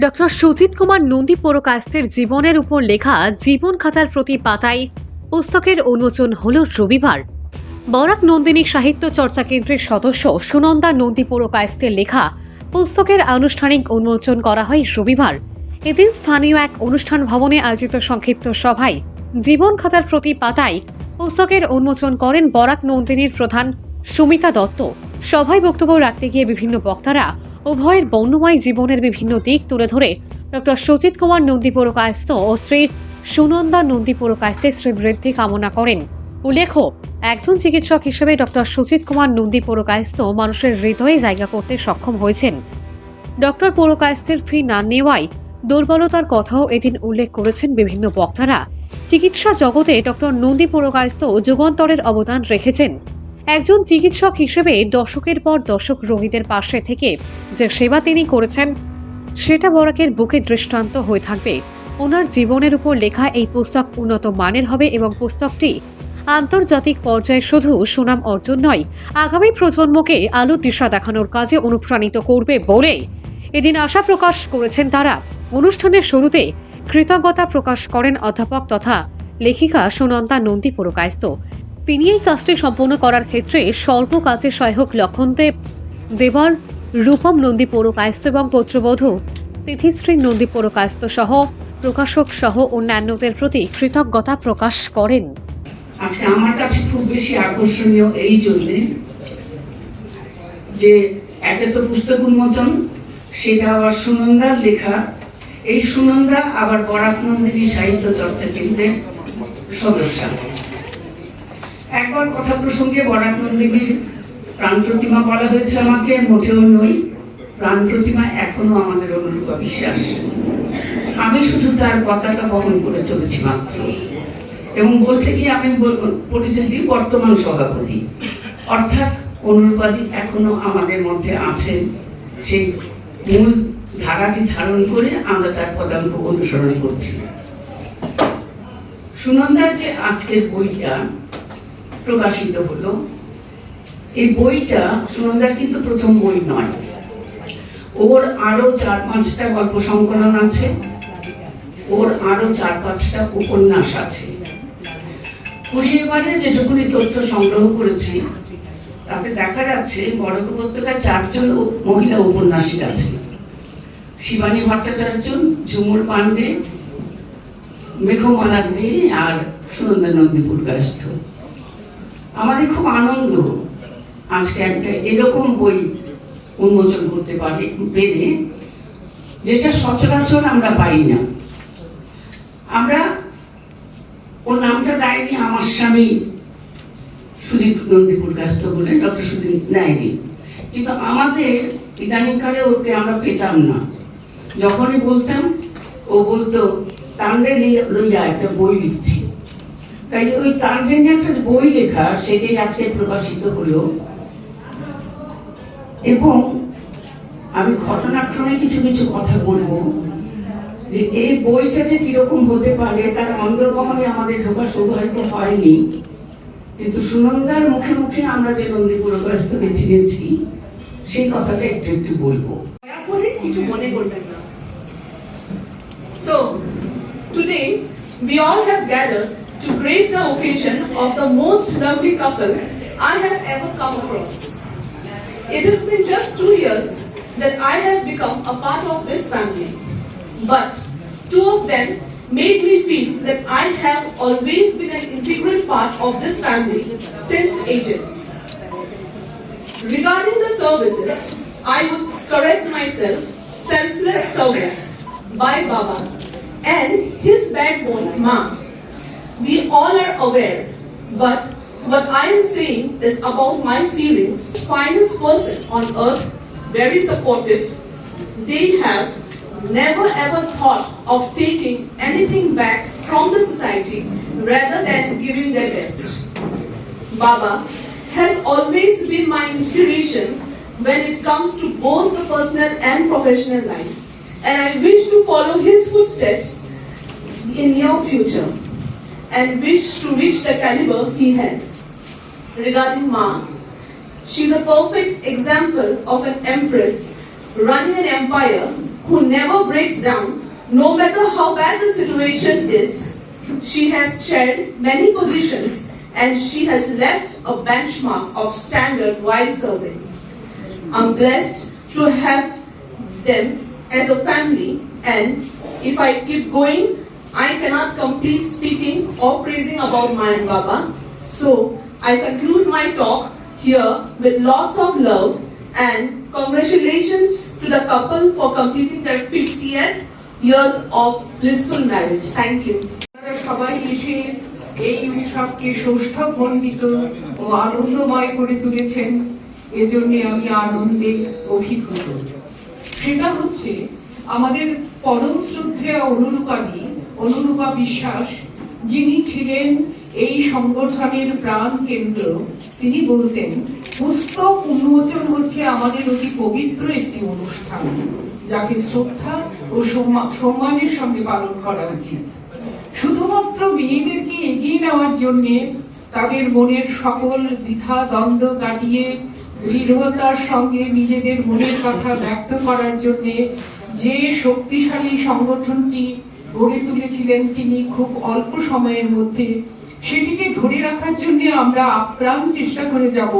Doctor Sujit Kumar Nandi পুরকায়স্থের জীবনের উপর লেখা জীবন খাতার প্রতি পাতায় পুস্তকের উন্মোচন হল রবিবার। বরাক নন্দিনী সাহিত্য চর্চা কেন্দ্রের সদস্য সুনন্দা নন্দী পুরকায়স্থের লেখা পুস্তকের আনুষ্ঠানিক উন্মোচন করা হয় রবিবার। এদিন স্থানীয় এক অনুষ্ঠান ভবনে আয়োজিত সংক্ষিপ্ত সভায় জীবন খাতার প্রতি পাতায় পুস্তকের উন্মোচন করেন বরাক নন্দিনীর প্রধান সুমিতা দত্ত। সভায় বক্তব্য রাখতে গিয়ে বিভিন্ন বক্তারা উভয়ের বর্ণময় জীবনের বিভিন্ন দিক তুলে ধরে ডক্টর সুজিত কুমার নন্দী পুরকায়স্থ ও স্ত্রী সুনন্দা নন্দী পুরকায়স্থের শ্রীবৃদ্ধি কামনা করেন। উল্লেখ্য, একজন চিকিৎসক হিসেবে ডক্টর সুজিত কুমার নন্দী পুরকায়স্থ মানুষের হৃদয়ে জায়গা করতে সক্ষম হয়েছেন। ডক্টর পুরকায়স্থের ফি না নেওয়ায় দুর্বলতার কথাও এদিন উল্লেখ করেছেন বিভিন্ন বক্তারা। চিকিৎসা জগতে ডক্টর নন্দী পুরকায়স্থ যুগান্তরের অবদান রেখেছেন। একজন চিকিৎসক হিসেবে দশকের পর দশক রোগীদের পাশে থেকে যে সেবা তিনি করেছেন সেটা বরাকের বুকে দৃষ্টান্ত হয়ে থাকবে। ওনার জীবনের উপর লেখা এই পুস্তক উন্নত মানের হবে এবং পুস্তকটি আন্তর্জাতিক পর্যায়ে শুধু সুনাম অর্জন নয়, আগামী প্রজন্মকে আলো দিশা দেখানোর কাজে অনুপ্রাণিত করবে বলে এদিন আশা প্রকাশ করেছেন তারা। অনুষ্ঠানের শুরুতে কৃতজ্ঞতা প্রকাশ করেন অধ্যাপক তথা লেখিকা সুনন্দা নন্দী পুরকায়স্থ। তিনি এই কাজটি সম্পন্ন করার ক্ষেত্রে স্বল্প কাজে সহায়ক লক্ষণদেব দেবর, রূপম নন্দী পুরকায়স্থ এবং পুত্রবধূ তিথিশ্রী নন্দী পুরকায়স্থ সহ প্রকাশক সহ অন্যান্যদের প্রতি কৃতজ্ঞতা প্রকাশ করেন। আজকে আমার কাছে খুব বেশি আকর্ষণীয় এই জন্যে যে একে তো পুস্তক উন্মোচন, সেটা আবার সুনন্দার লেখা। এই সুনন্দা আবার বরাক নন্দিনী সাহিত্য চর্চা কেন্দ্রের সদস্য। একবার কথা প্রসঙ্গে বরাক নন্দিনীর প্রাণ প্রতিমা বলা হয়েছে আমাকে, মোটেও নই। প্রাণ প্রতিমা এখনো আমাদের অনুরূপা বিশ্বাস। আমি শুধু তার পতাকা বহন করে চলেছি মাত্র, এবং বলতে গিয়ে আমি পরিচয় দিই বর্তমান সভাপতি, অর্থাৎ অনুরূপাদি এখনো আমাদের মধ্যে আছেন। সেই মূল ধারাটি ধারণ করে আমরা তার পদাঙ্ক অনুসরণ করছি। সুনন্দার যে আজকের বইটা প্রকাশিত হলো, এই বইটা সুনন্দার কিন্তু প্রথম বই নয়। ওর আরো 4-5টা গল্প সংকলন আছে, ওর আরো 4-5টা উপন্যাস আছে। এবারে যেটুকুনি তথ্য সংগ্রহ করেছি তাতে দেখা যাচ্ছে বরাক উপত্যকায় 4জন মহিলা উপন্যাসিক আছে। শিবানী ভট্টাচার্য, ঝুমুর পান্ডে, মেঘমালা দে আর সুনন্দা নন্দী পুরকায়স্থ। আমাদের খুব আনন্দ আজকে একটা এরকম বই উন্মোচন করতে পেরে, যেটা সচরাচর আমরা পাই না। আমরা ওর নামটা দেয়নি আমার স্বামী সুজিত নন্দী পুরকায়স্থ বলে, ডক্টর সুজিত নেয়নি, কিন্তু আমাদের ইদানিংকালে ওকে আমরা পেতাম না। যখনই বলতাম ও বলতো তান্ডে লইয়া একটা বই লিখছি। তাই ওই তান্ডে নিয়ে একটা বই লেখা, সেটাই আজকে প্রকাশিত হলো। এবং আমি ঘটনাক্রমে কিছু কিছু কথা বলবো যে এই বইটা যে কিরকম হতে পারে তার অন্তর্বহনে আমাদের ঢোকার সৌভাগ্য হয়নি, কিন্তু সুনন্দার মুখে মুখে আমরা যে নন্দী পুরকায়স্থ বেছে নিয়েছি সেই কথাটা একটু একটু বলবো। কিছু মনে করবেন না। So today we all have gathered to grace the occasion of the most lovely couple I have ever come across. It has been just 2 years that I have become a part of this family, but 2 of them made me feel that I have always been an integral part of this family since ages. Regarding the services, I would correct myself, selfless service by Baba and his backbone Ma. We all are aware, but what I am saying is about my feelings. Finest person on earth, very supportive. They have never ever thought of taking anything back from the society rather than giving their best. Baba has always been my inspiration when it comes to both the personal and professional life, and I wish to follow his footsteps in near future and wish to reach the caliber he has. Regarding Ma, she's a perfect example of an empress running an empire who never breaks down, no matter how bad the situation is. She has chaired many positions and she has left a benchmark of standard while serving. I'm blessed to have them as a family, and if I keep going, I cannot complete speaking or praising about my Baba. So I conclude my talk here with lots of love and congratulations to the couple for completing their 50th years of blissful marriage. Thank you. আপনারা সবাই এসে এই উৎসবকে সৌষ্ঠবমণ্ডিত ও আনন্দময় করে তুলেছেন, এজন্য আমি আনন্দে অভিভূত। সেটা হচ্ছে আমাদের পরম শ্রদ্ধেয় অনুরূপা বিশ্বাস, যিনি ছিলেন এই সংগঠনের প্রাণ কেন্দ্র। তিনি বলতেন, পুস্তক উন্মোচন হচ্ছে আমাদের অতি পবিত্র একটি অনুষ্ঠান, যাকে শ্রদ্ধা ও সম্মানের সঙ্গে পালন করা উচিত। শুধুমাত্র মেয়েদেরকে এগিয়ে নেওয়ার জন্য, তাদের মনের সকল দ্বিধা দ্বন্দ্ব কাটিয়ে দৃঢ়তার সঙ্গে নিজেদের মনের কথা ব্যক্ত করার জন্য যে শক্তিশালী সংগঠনটি গড়ে তুলেছিলেন তিনি খুব অল্প সময়ের মধ্যে, সেটিকে ধরে রাখার জন্য আমরা আপ্রাণ চেষ্টা করে যাব।